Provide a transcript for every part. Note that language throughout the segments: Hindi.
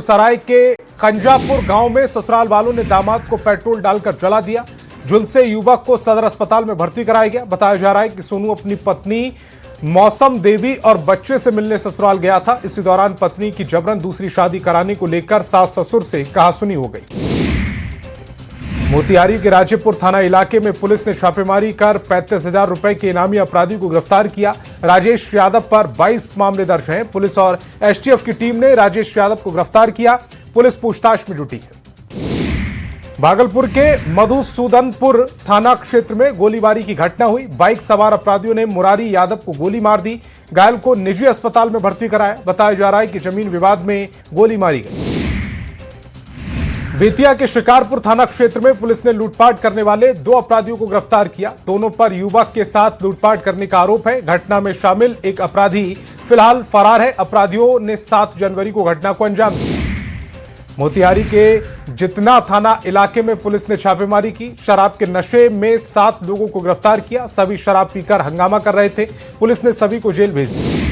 सराय के खंजापुर गांव में ससुराल वालों ने दामाद को पेट्रोल डालकर जला दिया। झुलसे युवक को सदर अस्पताल में भर्ती कराया गया। बताया जा रहा है कि सोनू अपनी पत्नी मौसम देवी और बच्चे से मिलने ससुराल गया था। इसी दौरान पत्नी की जबरन दूसरी शादी कराने को लेकर सास ससुर से कहासुनी हो गई। मोतिहारी के राजेपुर थाना इलाके में पुलिस ने छापेमारी कर 35,000 रुपए के इनामी अपराधी को गिरफ्तार किया। राजेश यादव पर 22 मामले दर्ज हैं। पुलिस और एसटीएफ की टीम ने राजेश यादव को गिरफ्तार किया। पुलिस पूछताछ में जुटी है। भागलपुर के मधुसूदनपुर थाना क्षेत्र में गोलीबारी की घटना हुई। बाइक सवार अपराधियों ने मुरारी यादव को गोली मार दी। घायल को निजी अस्पताल में भर्ती कराया। बताया जा रहा है कि जमीन विवाद में गोली मारी गई। बेतिया के शिकारपुर थाना क्षेत्र में पुलिस ने लूटपाट करने वाले 2 अपराधियों को गिरफ्तार किया। दोनों पर युवक के साथ लूटपाट करने का आरोप है। घटना में शामिल एक अपराधी फिलहाल फरार है। अपराधियों ने 7 जनवरी को घटना को अंजाम दिया। मोतिहारी के जितना थाना इलाके में पुलिस ने छापेमारी की। शराब के नशे में 7 लोगों को गिरफ्तार किया। सभी शराब पीकर हंगामा कर रहे थे। पुलिस ने सभी को जेल भेज दिया।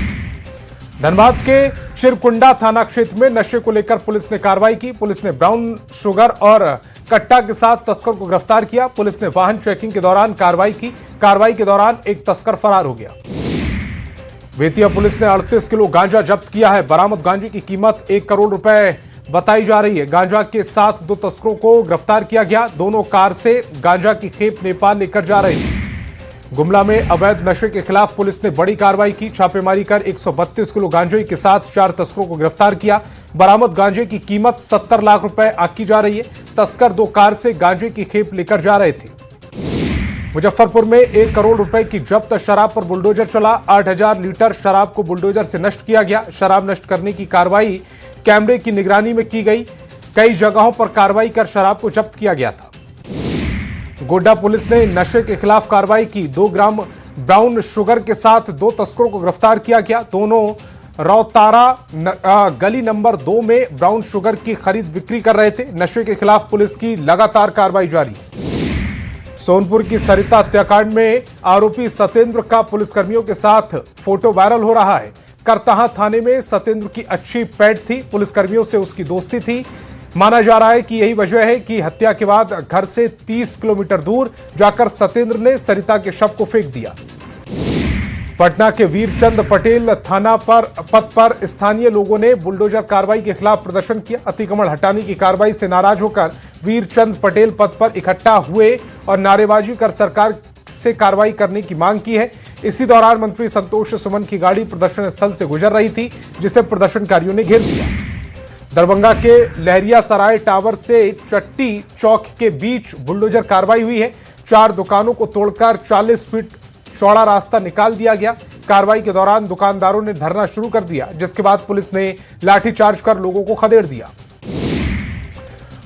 धनबाद के चिरकुंडा थाना क्षेत्र में नशे को लेकर पुलिस ने कार्रवाई की। पुलिस ने ब्राउन शुगर और कट्टा के साथ तस्कर को गिरफ्तार किया। पुलिस ने वाहन चेकिंग के दौरान कार्रवाई की। कार्रवाई के दौरान एक तस्कर फरार हो गया। बेतिया पुलिस ने 38 किलो गांजा जब्त किया है। बरामद गांजे की कीमत 1 करोड़ रुपए बताई जा रही है। गांजा के साथ 2 तस्करों को गिरफ्तार किया गया। दोनों कार से गांजा की खेप नेपाल लेकर जा रहे थे। गुमला में अवैध नशे के खिलाफ पुलिस ने बड़ी कार्रवाई की। छापेमारी कर 132 किलो गांजे के साथ 4 तस्करों को गिरफ्तार किया। बरामद गांजे की कीमत 70 लाख रुपए आंकी जा रही है। तस्कर 2 कार से गांजे की खेप लेकर जा रहे थे। मुजफ्फरपुर में 1 करोड़ रुपए की जब्त शराब पर बुलडोजर चला। 8,000 लीटर शराब को बुलडोजर से नष्ट किया गया। शराब नष्ट करने की कार्रवाई कैमरे की निगरानी में की गई। कई जगहों पर कार्रवाई कर शराब को जब्त किया गया था। गोड्डा पुलिस ने नशे के खिलाफ कार्रवाई की। 2 ग्राम ब्राउन शुगर के साथ 2 तस्करों को गिरफ्तार किया गया। दोनों रौतारा गली नंबर 2 में ब्राउन शुगर की खरीद बिक्री कर रहे थे। नशे के खिलाफ पुलिस की लगातार कार्रवाई जारी है। सोनपुर की सरिता हत्याकांड में आरोपी सत्येंद्र का पुलिसकर्मियों के साथ फोटो वायरल हो रहा है। करताहा थाने में सत्येंद्र की अच्छी पैठ थी। पुलिसकर्मियों से उसकी दोस्ती थी। माना जा रहा है कि यही वजह है कि हत्या के बाद घर से 30 किलोमीटर दूर जाकर सत्येंद्र ने सरिता के शव को फेंक दिया। पटना के वीरचंद पटेल थाना पर पथ पर स्थानीय लोगों ने बुलडोजर कार्रवाई के खिलाफ प्रदर्शन किया। अतिक्रमण हटाने की कार्रवाई से नाराज होकर वीरचंद पटेल पथ पर इकट्ठा हुए और नारेबाजी कर सरकार से कार्रवाई करने की मांग की है। इसी दौरान मंत्री संतोष सुमन की गाड़ी प्रदर्शन स्थल से गुजर रही थी, जिसे प्रदर्शनकारियों ने घेर दिया। दरभंगा के लहरिया सराय टावर से चट्टी चौक के बीच बुलडोजर कार्रवाई हुई है। 4 दुकानों को तोड़कर 40 फीट चौड़ा रास्ता निकाल दिया गया। कार्रवाई के दौरान दुकानदारों ने धरना शुरू कर दिया, जिसके बाद पुलिस ने लाठीचार्ज कर लोगों को खदेड़ दिया।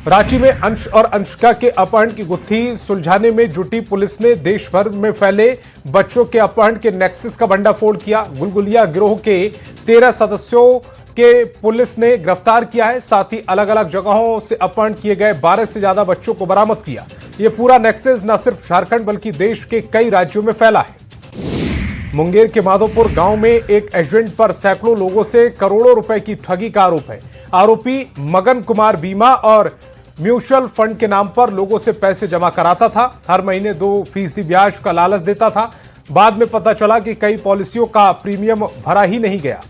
रांची में अंश और अंशिका के अपहरण की गुत्थी सुलझाने में जुटी पुलिस ने देश भर में फैले बच्चों के अपहरण के नेक्सस का भंडाफोड़ किया। गुलगुलिया गिरोह के 13 सदस्यों के पुलिस ने गिरफ्तार किया है। साथ ही अलग अलग जगहों से अपहरण किए गए 12 से ज्यादा बच्चों को बरामद किया। यह पूरा नेक्सस न सिर्फ झारखंड बल्कि देश के कई राज्यों में फैला है। मुंगेर के माधोपुर गांव में एक एजेंट पर सैकड़ों लोगों से करोड़ों रुपए की ठगी का आरोप है। आरोपी मगन कुमार बीमा और म्यूचुअल फंड के नाम पर लोगों से पैसे जमा कराता था। हर महीने 2% ब्याज का लालच देता था। बाद में पता चला कि कई पॉलिसियों का प्रीमियम भरा ही नहीं गया।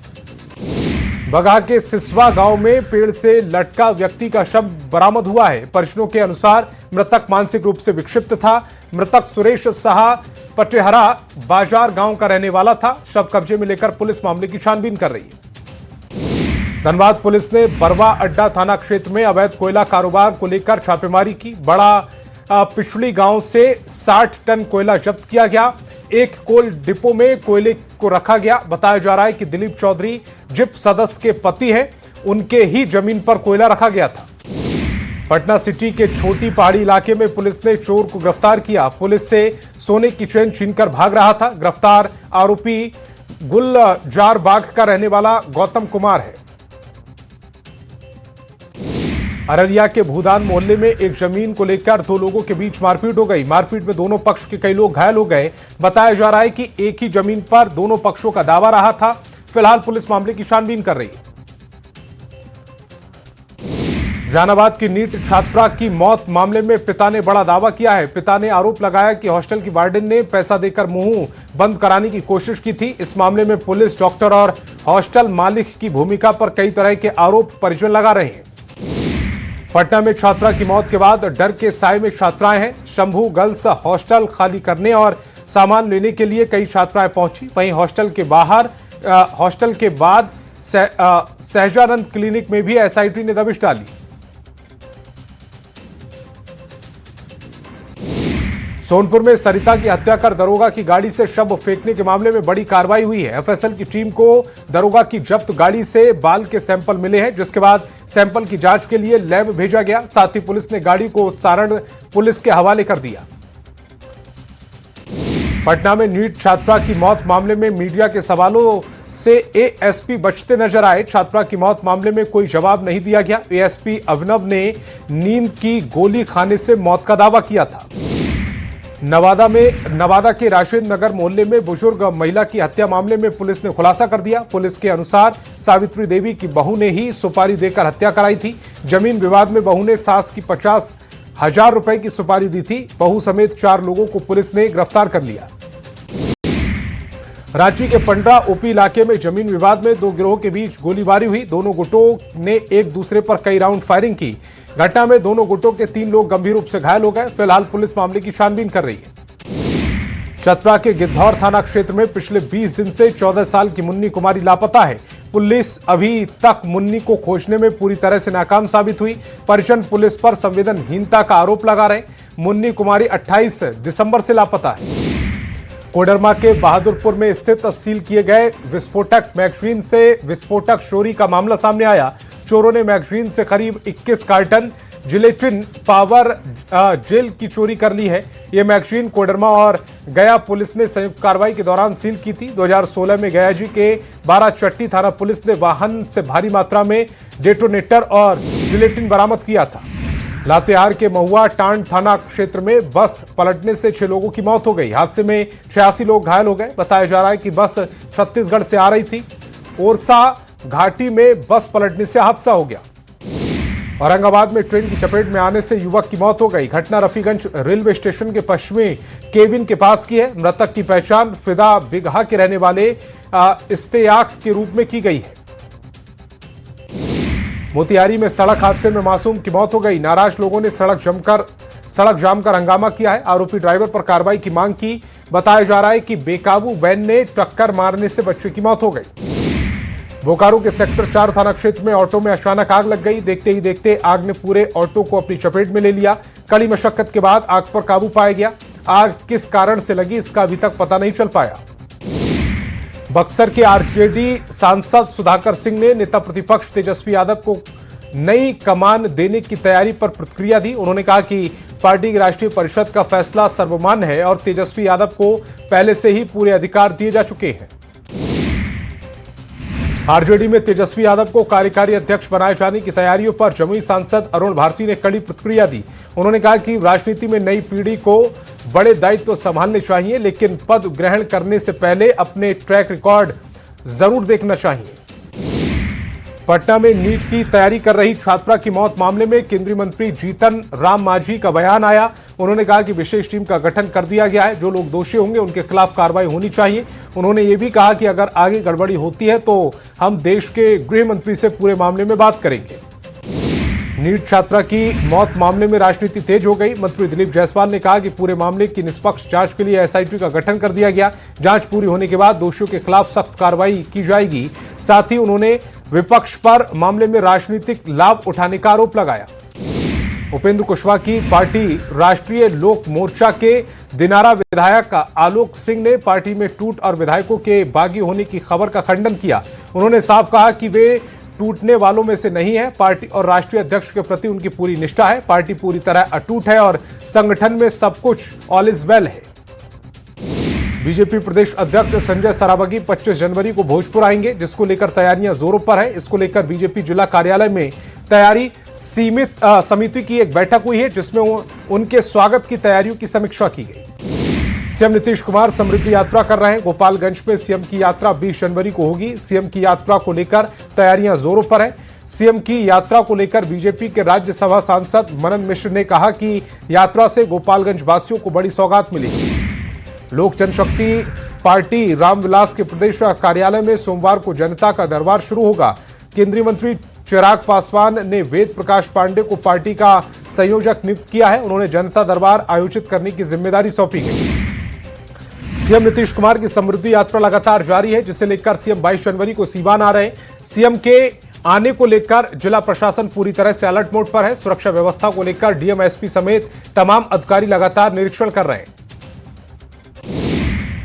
बगहा के सिसवा गांव में पेड़ से लटका व्यक्ति का शव बरामद हुआ है। परिजनों के अनुसार मृतक मानसिक रूप से विक्षिप्त था। मृतक सुरेश साहा पटेहरा बाजार गांव का रहने वाला था। शव कब्जे में लेकर पुलिस मामले की छानबीन कर रही है। धनबाद पुलिस ने बरवा अड्डा थाना क्षेत्र में अवैध कोयला कारोबार को लेकर छापेमारी की। बड़ा पिछड़ी गांव से 60 टन कोयला जब्त किया गया। एक कोल डिपो में कोयले को रखा गया। बताया जा रहा है कि दिलीप चौधरी जिप सदस्य के पति हैं। उनके ही जमीन पर कोयला रखा गया था। पटना सिटी के छोटी पहाड़ी इलाके में पुलिस ने चोर को गिरफ्तार किया। पुलिस से सोने की चेन छीनकर भाग रहा था। गिरफ्तार आरोपी गुलजार बाग का रहने वाला गौतम कुमार है। अररिया के भूदान मोहल्ले में एक जमीन को लेकर 2 लोगों के बीच मारपीट हो गई। मारपीट में दोनों पक्ष के कई लोग घायल हो गए। बताया जा रहा है कि एक ही जमीन पर दोनों पक्षों का दावा रहा था। फिलहाल पुलिस मामले की छानबीन कर रही है। जहानाबाद की नीट छात्रा की मौत मामले में पिता ने बड़ा दावा किया है। पिता ने आरोप लगाया कि हॉस्टल की वार्डन ने पैसा देकर मुंह बंद कराने की कोशिश की थी। इस मामले में पुलिस, डॉक्टर और हॉस्टल मालिक की भूमिका पर कई तरह के आरोप परिजन लगा रहे हैं। पटना में छात्रा की मौत के बाद डर के साए में छात्राएं हैं। शंभू गर्ल्स हॉस्टल खाली करने और सामान लेने के लिए कई छात्राएं पहुंची। वहीं हॉस्टल के बाद सहजानंद क्लिनिक में भी एसआईटी ने दबिश डाली। सोनपुर में सरिता की हत्या कर दरोगा की गाड़ी से शव फेंकने के मामले में बड़ी कार्रवाई हुई है। एफएसएल की टीम को दरोगा की जब्त गाड़ी से बाल के सैंपल मिले हैं, जिसके बाद सैंपल की जांच के लिए लैब भेजा गया। साथ ही पुलिस ने गाड़ी को सारण पुलिस के हवाले कर दिया। पटना में नीट छात्रा की मौत मामले में मीडिया के सवालों से एएसपी बचते नजर आए। छात्रा की मौत मामले में कोई जवाब नहीं दिया गया। एएसपी अभिनव ने नींद की गोली खाने से मौत का दावा किया था। नवादा के राशिद नगर मोहल्ले में बुजुर्ग महिला की हत्या मामले में पुलिस ने खुलासा कर दिया। पुलिस के अनुसार सावित्री देवी की बहू ने ही सुपारी देकर हत्या कराई थी। जमीन विवाद में बहू ने सास की 50,000 रुपए की सुपारी दी थी। बहू समेत 4 लोगों को पुलिस ने गिरफ्तार कर लिया। रांची के पंडरा ओपी इलाके में जमीन विवाद में 2 गिरोह के बीच गोलीबारी हुई। दोनों गुटों ने एक दूसरे पर कई राउंड फायरिंग की। घटना में दोनों गुटों के 3 लोग गंभीर रूप से घायल हो गए। फिलहाल पुलिस मामले की छानबीन कर रही है। चतरा के गिद्धौर थाना क्षेत्र में पिछले 20 दिन से 14 साल की मुन्नी कुमारी लापता है। पुलिस अभी तक मुन्नी को खोजने में पूरी तरह से नाकाम साबित हुई। परिजन पुलिस पर संवेदनहीनता का आरोप लगा रहे। मुन्नी कुमारी 28 दिसंबर से लापता है। कोडरमा के बहादुरपुर में स्थित सील किए गए विस्फोटक मैगजीन से विस्फोटक चोरी का मामला सामने आया। चोरों ने मैगजीन से करीब 21 कार्टन जिलेटिन पावर जेल की चोरी कर ली है। यह मैगजीन कोडरमा और गया पुलिस ने संयुक्त कार्रवाई के दौरान सील की थी। 2016 में गया जी के 12 चट्टी थाना पुलिस ने वाहन से भारी मात्रा में डेटोनेटर और जिलेटिन बरामद किया था। लातेहार के महुआ टांड थाना क्षेत्र में बस पलटने से 6 लोगों की मौत हो गई। हादसे में 86 लोग घायल हो गए। बताया जा रहा है कि बस छत्तीसगढ़ से आ रही थी। ओरसा घाटी में बस पलटने से हादसा हो गया। औरंगाबाद में ट्रेन की चपेट में आने से युवक की मौत हो गई। घटना रफीगंज रेलवे स्टेशन के पश्चिमी केबिन के पास की है। मृतक की पहचान फिदा बिगहा के रहने वाले इस्तेयाक के रूप में की गई है। मोतिहारी में सड़क हादसे में मासूम की मौत हो गई। नाराज लोगों ने सड़क जाम कर हंगामा किया है। आरोपी ड्राइवर पर कार्रवाई की मांग की। बताया जा रहा है कि बेकाबू वैन ने टक्कर मारने से बच्चे की मौत हो गई। बोकारो के सेक्टर 4 थाना क्षेत्र में ऑटो में अचानक आग लग गई। देखते ही देखते आग ने पूरे ऑटो को अपनी चपेट में ले लिया। कड़ी मशक्कत के बाद आग पर काबू पाया गया। आग किस कारण से लगी इसका अभी तक पता नहीं चल पाया। बक्सर के आरजेडी सांसद सुधाकर सिंह ने नेता प्रतिपक्ष तेजस्वी यादव को नई कमान देने की तैयारी पर प्रतिक्रिया दी। उन्होंने कहा कि पार्टी की राष्ट्रीय परिषद का फैसला सर्वमान्य है और तेजस्वी यादव को पहले से ही पूरे अधिकार दिए जा चुके हैं। आरजेडी में तेजस्वी यादव को कार्यकारी अध्यक्ष बनाए जाने की तैयारियों पर जमुई सांसद अरुण भारती ने कड़ी प्रतिक्रिया दी। उन्होंने कहा कि राजनीति में नई पीढ़ी को बड़े दायित्व संभालने चाहिए, लेकिन पद ग्रहण करने से पहले अपने ट्रैक रिकॉर्ड जरूर देखना चाहिए। पटना में नीट की तैयारी कर रही छात्रा की मौत मामले में केंद्रीय मंत्री जीतन राम मांझी का बयान आया। उन्होंने कहा कि विशेष टीम का गठन कर दिया गया है। जो लोग दोषी होंगे उनके खिलाफ कार्रवाई होनी चाहिए। उन्होंने ये भी कहा कि अगर आगे गड़बड़ी होती है तो हम देश के गृह मंत्री से पूरे मामले में बात करेंगे। नीट छात्रा की मौत मामले में राजनीति तेज हो गई। मंत्री दिलीप जायसवाल ने कहा कि पूरे मामले की निष्पक्ष जांच के लिए एसआईटी का गठन कर दिया गया। जांच पूरी होने के बाद दोषियों के खिलाफ सख्त कार्रवाई की जाएगी। साथ ही उन्होंने विपक्ष पर मामले में राजनीतिक लाभ उठाने का आरोप लगाया। उपेंद्र कुशवाहा की पार्टी राष्ट्रीय लोक मोर्चा के दिनारा विधायक आलोक सिंह ने पार्टी में टूट और विधायकों के बागी होने की खबर का खंडन किया। उन्होंने साफ कहा कि वे टूटने वालों में से नहीं है। पार्टी और राष्ट्रीय अध्यक्ष के प्रति उनकी पूरी निष्ठा है। पार्टी पूरी तरह अटूट है और संगठन में सब कुछ ऑल इज वेल है। बीजेपी प्रदेश अध्यक्ष संजय सरावगी 25 जनवरी को भोजपुर आएंगे, जिसको लेकर तैयारियां जोरों पर है। इसको लेकर बीजेपी जिला कार्यालय में तैयारी समिति की एक बैठक हुई है, जिसमें उनके स्वागत की तैयारियों की समीक्षा की गई। सीएम नीतीश कुमार समृद्धि यात्रा कर रहे हैं। गोपालगंज में सीएम की यात्रा 20 जनवरी को होगी। सीएम की यात्रा को लेकर तैयारियां जोरों पर है। सीएम की यात्रा को लेकर बीजेपी के राज्यसभा सांसद मनन मिश्र ने कहा कि यात्रा से गोपालगंज वासियों को बड़ी सौगात मिलेगी। लोक जनशक्ति पार्टी रामविलास के प्रदेश कार्यालय में सोमवार को जनता का दरबार शुरू होगा। केंद्रीय मंत्री चिराग पासवान ने वेद प्रकाश पांडे को पार्टी का संयोजक नियुक्त किया है। उन्होंने जनता दरबार आयोजित करने की जिम्मेदारी सौंपी गई। सीएम नीतीश कुमार की समृद्धि यात्रा लगातार जारी है, जिसे लेकर सीएम 22 जनवरी को सीवान आ रहे हैं। सीएम के आने को लेकर जिला प्रशासन पूरी तरह से अलर्ट मोड पर है। सुरक्षा व्यवस्था को लेकर डीएम, एसपी समेत तमाम अधिकारी लगातार निरीक्षण कर रहे हैं।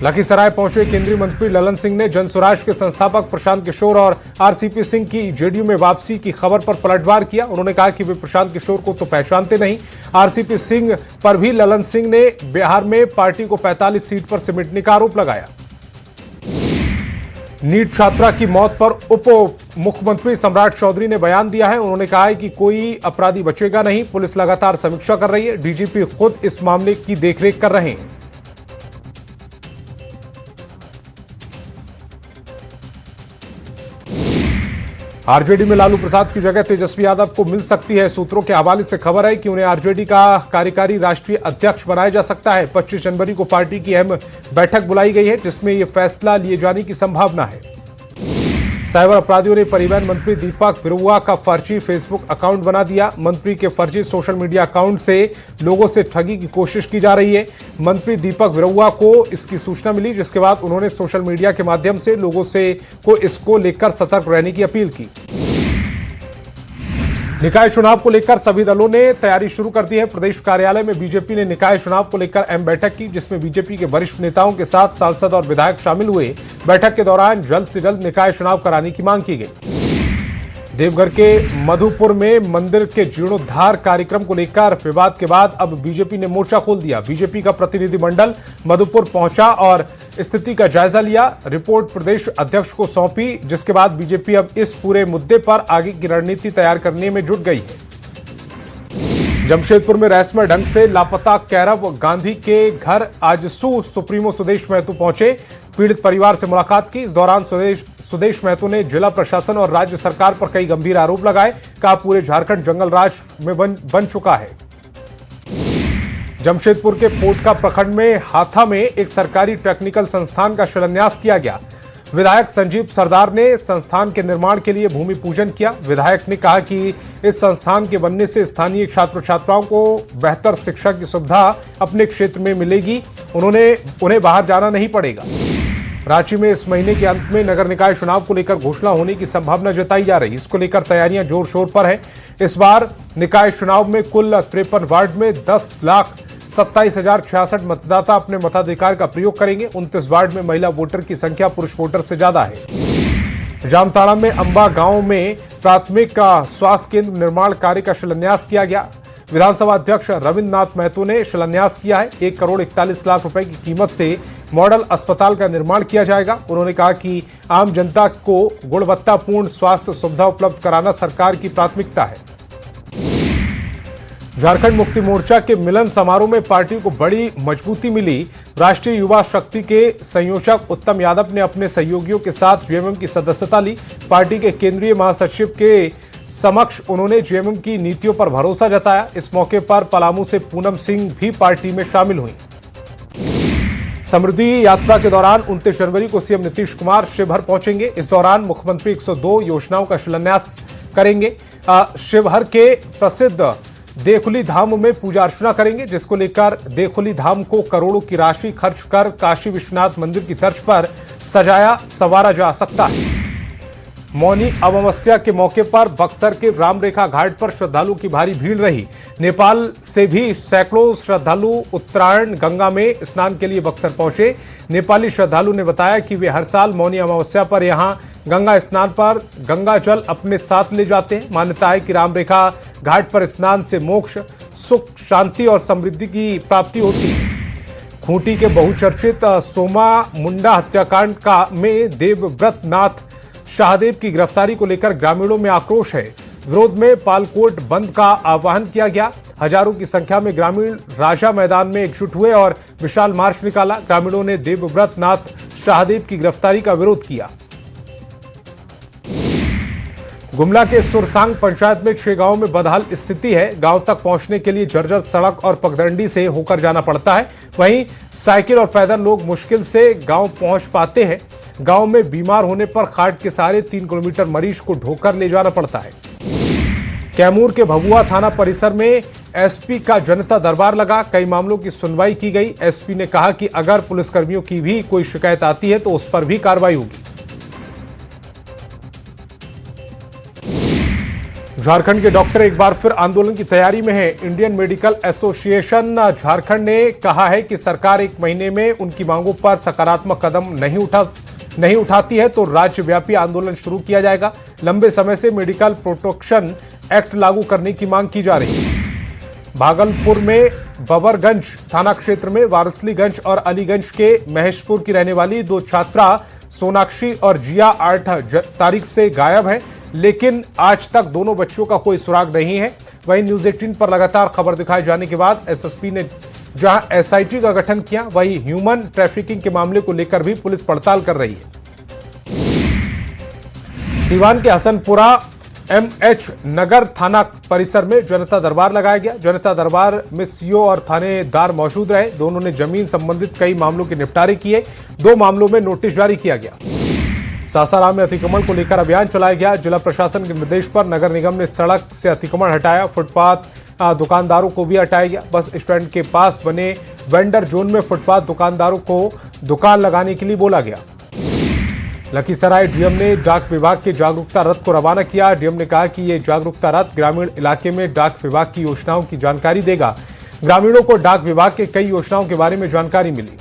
लखीसराय पहुंचे केंद्रीय मंत्री ललन सिंह ने जनसुराज के संस्थापक प्रशांत किशोर और आरसीपी सिंह की जेडीयू में वापसी की खबर पर पलटवार किया। उन्होंने कहा कि वे प्रशांत किशोर को तो पहचानते नहीं। आरसीपी सिंह पर भी ललन सिंह ने बिहार में पार्टी को 45 सीट पर सिमटने का आरोप लगाया। नीट छात्रा की मौत पर उप मुख्यमंत्री सम्राट चौधरी ने बयान दिया है। उन्होंने कहा है कि कोई अपराधी बचेगा नहीं। पुलिस लगातार समीक्षा कर रही है। डीजीपी खुद इस मामले की देखरेख कर रहे हैं। आरजेडी में लालू प्रसाद की जगह तेजस्वी यादव को मिल सकती है। सूत्रों के हवाले से खबर है कि उन्हें आरजेडी का कार्यकारी राष्ट्रीय अध्यक्ष बनाया जा सकता है। 25 जनवरी को पार्टी की अहम बैठक बुलाई गई है, जिसमें यह फैसला लिए जाने की संभावना है। साइबर अपराधियों ने परिवहन मंत्री दीपक बिरुआ का फर्जी फेसबुक अकाउंट बना दिया। मंत्री के फर्जी सोशल मीडिया अकाउंट से लोगों से ठगी की कोशिश की जा रही है। मंत्री दीपक बिरुआ को इसकी सूचना मिली, जिसके बाद उन्होंने सोशल मीडिया के माध्यम से लोगों से इसको लेकर सतर्क रहने की अपील की। निकाय चुनाव को लेकर सभी दलों ने तैयारी शुरू कर दी है। प्रदेश कार्यालय में बीजेपी ने निकाय चुनाव को लेकर अहम बैठक की, जिसमें बीजेपी के वरिष्ठ नेताओं के साथ सांसद और विधायक शामिल हुए। बैठक के दौरान जल्द से जल्द निकाय चुनाव कराने की मांग की गई। देवघर के मधुपुर में मंदिर के जीर्णोद्धार कार्यक्रम को लेकर विवाद के बाद अब बीजेपी ने मोर्चा खोल दिया। बीजेपी का प्रतिनिधिमंडल मधुपुर पहुंचा और स्थिति का जायजा लिया। रिपोर्ट प्रदेश अध्यक्ष को सौंपी, जिसके बाद बीजेपी अब इस पूरे मुद्दे पर आगे की रणनीति तैयार करने में जुट गई है। जमशेदपुर में रहस्यमय ढंग से लापता कैरव गांधी के घर आजसू सुप्रीमो सुदेश महतो पहुंचे। पीड़ित परिवार से मुलाकात की। इस दौरान सुदेश महतो ने जिला प्रशासन और राज्य सरकार पर कई गंभीर आरोप लगाए। कहा पूरे झारखंड जंगल राज में बन चुका है। जमशेदपुर के पोटका प्रखंड में हाथा में एक सरकारी टेक्निकल संस्थान का शिलान्यास किया गया। विधायक संजीव सरदार ने संस्थान के निर्माण के लिए भूमि पूजन किया। विधायक ने कहा कि इस संस्थान के बनने से स्थानीय छात्र छात्राओं को बेहतर शिक्षा की सुविधा अपने क्षेत्र में मिलेगी। उन्हें बाहर जाना नहीं पड़ेगा। रांची में इस महीने के अंत में नगर निकाय चुनाव को लेकर घोषणा होने की संभावना जताई जा रही है। इसको लेकर तैयारियां जोर शोर पर है। इस बार निकाय चुनाव में कुल 53 वार्ड में 10,27,066 मतदाता अपने मताधिकार का प्रयोग करेंगे। 29 वार्ड में महिला वोटर की संख्या पुरुष वोटर से ज्यादा है। जामताड़ा में अंबा गांव में प्राथमिक स्वास्थ्य केंद्र निर्माण कार्य का शिलान्यास किया गया। विधानसभा अध्यक्ष रविन्द्रनाथ महतो ने शिलान्यास किया है। 1,41,00,000 रुपए की कीमत से मॉडल अस्पताल का निर्माण किया जाएगा। उन्होंने कहा कि आम जनता को गुणवत्तापूर्ण स्वास्थ्य सुविधा उपलब्ध कराना सरकार की प्राथमिकता है। झारखंड मुक्ति मोर्चा के मिलन समारोह में पार्टी को बड़ी मजबूती मिली। राष्ट्रीय युवा शक्ति के संयोजक उत्तम यादव ने अपने सहयोगियों के साथ जेएमएम की सदस्यता ली। पार्टी के केंद्रीय महासचिव के समक्ष उन्होंने जेएमएम की नीतियों पर भरोसा जताया। इस मौके पर पलामू से पूनम सिंह भी पार्टी में शामिल हुई। समृद्धि यात्रा के दौरान 29 जनवरी को सीएम नीतीश कुमार शिवहर पहुंचेंगे। इस दौरान मुख्यमंत्री 102 योजनाओं का शिलान्यास करेंगे। शिवहर के प्रसिद्ध देखुली धाम में पूजा अर्चना करेंगे, जिसको लेकर देखुली धाम को करोड़ों की राशि खर्च कर काशी विश्वनाथ मंदिर की तर्ज पर सजाया संवारा जा सकता है। मौनी अमावस्या के मौके पर बक्सर के रामरेखा घाट पर श्रद्धालुओं की भारी भीड़ रही। नेपाल से भी सैकड़ों श्रद्धालु उत्तरायण गंगा में स्नान के लिए बक्सर पहुंचे। नेपाली श्रद्धालु ने बताया कि वे हर साल मौनी अमावस्या पर यहां गंगा स्नान पर गंगा जल अपने साथ ले जाते हैं। मान्यता है कि रामरेखा घाट पर स्नान से मोक्ष, सुख, शांति और समृद्धि की प्राप्ति होती है। खूंटी के बहुचर्चित सोमा मुंडा हत्याकांड में देवव्रत नाथ शाहदेव की गिरफ्तारी को लेकर ग्रामीणों में आक्रोश है। विरोध में पालकोट बंद का आह्वान किया गया। हजारों की संख्या में ग्रामीण राजा मैदान में एकजुट हुए और विशाल मार्च निकाला। ग्रामीणों ने देवव्रत नाथ शाहदेव की गिरफ्तारी का विरोध किया। गुमला के सुरसांग पंचायत में 6 गांवों में बदहाल स्थिति है। गांव तक पहुंचने के लिए जर्जर सड़क और पगडंडी से होकर जाना पड़ता है। वहीं साइकिल और पैदल लोग मुश्किल से गांव पहुंच पाते हैं। गांव में बीमार होने पर खाट के सहारे 3 किलोमीटर मरीज को ढोकर ले जाना पड़ता है। कैमूर के भभुआ थाना परिसर में एसपी का जनता दरबार लगा। कई मामलों की सुनवाई की गई। एसपी ने कहा कि अगर पुलिसकर्मियों की भी कोई शिकायत आती है तो उस पर भी कार्रवाई होगी। झारखंड के डॉक्टर एक बार फिर आंदोलन की तैयारी में है। इंडियन मेडिकल एसोसिएशन झारखंड ने कहा है कि सरकार 1 महीने में उनकी मांगों पर सकारात्मक कदम नहीं उठाती है तो राज्यव्यापी आंदोलन शुरू किया जाएगा। लंबे समय से मेडिकल प्रोटेक्शन एक्ट लागू करने की मांग की जा रही है। भागलपुर में बबरगंज थाना क्षेत्र में वारसलीगंज और अलीगंज के महेशपुर की रहने वाली 2 छात्रा सोनाक्षी और जिया 8 तारीख से गायब है, लेकिन आज तक दोनों बच्चों का कोई सुराग नहीं है। वहीं न्यूज 18 पर लगातार खबर दिखाए जाने के बाद एसएसपी ने जहां एसआईटी का गठन किया, वहीं ह्यूमन ट्रैफिकिंग के मामले को लेकर भी पुलिस पड़ताल कर रही है। सीवान के हसनपुरा एमएच नगर थाना परिसर में जनता दरबार लगाया गया। जनता दरबार में सीओ और थानेदार मौजूद रहे। दोनों ने जमीन संबंधित कई मामलों के निपटारे किए। 2 मामलों में नोटिस जारी किया गया। सासाराम में अतिक्रमण को लेकर अभियान चलाया गया। जिला प्रशासन के निर्देश पर नगर निगम ने सड़क से अतिक्रमण हटाया। फुटपाथ दुकानदारों को भी हटाया गया। बस स्टैंड के पास बने वेंडर जोन में फुटपाथ दुकानदारों को दुकान लगाने के लिए बोला गया। लखीसराय डीएम ने डाक विभाग के जागरूकता रथ को रवाना किया। डीएम ने कहा कि ये जागरूकता रथ ग्रामीण इलाके में डाक विभाग की योजनाओं की जानकारी देगा। ग्रामीणों को डाक विभाग के कई योजनाओं के बारे में जानकारी मिली।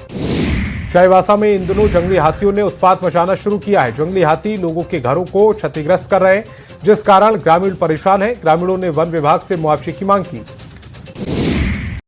चाईबासा में इन दिनों जंगली हाथियों ने उत्पात मचाना शुरू किया है। जंगली हाथी लोगों के घरों को क्षतिग्रस्त कर रहे हैं, जिस कारण ग्रामीण परेशान हैं। ग्रामीणों ने वन विभाग से मुआवजे की मांग की।